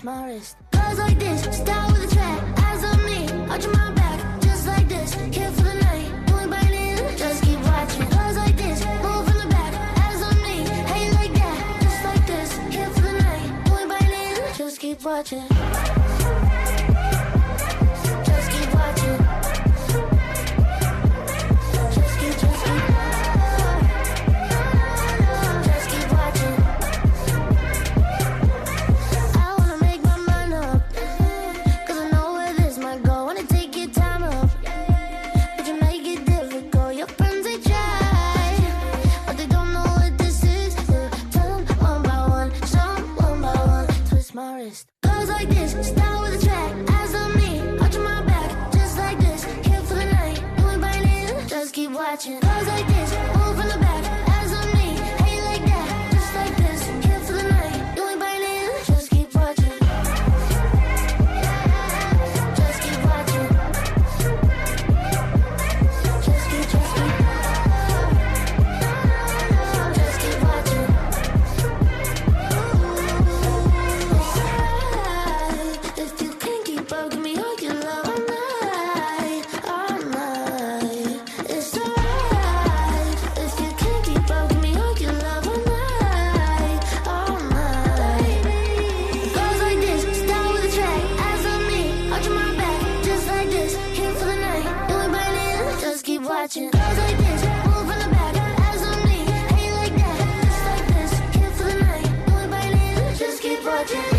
twist my wrist. Goes like this, start with a track, eyes on me, arching my back, just like this, here for the night, doing biting, just keep watching. Goes like this, move from the back, eyes on me, hey like that, just like this, here for the night, doing biting, just keep watching. Just keep watching. Just keep. Just keep watching. I wanna make my mind up, 'cause I know where this might go. Wanna take your time up, but you make it difficult. Your friends they try, but they don't know what this is. Tell them one by one, show them one by one. Twist my wrist. Goes like this, start with a track, eyes on me, arching my back, just like this, here for the night, doing biting, just keep watching. Goes like this, move from the back, eyes on me, hey like that, just like this, here for the night, doing biting, just keep watching. Just keep watching. Just keep. Just keep watching. If you can't keep up, give me all your love all night, all night. It's alright. If you can't keep up, give me all your love all night, all night. Goes like this, start with a track, eyes on me, arching my back, just like this, here for the night, doing biting, just keep watching. Goes like this, move from the back, eyes on me, hey like that, just like this, here for the night, doing biting, just keep watching.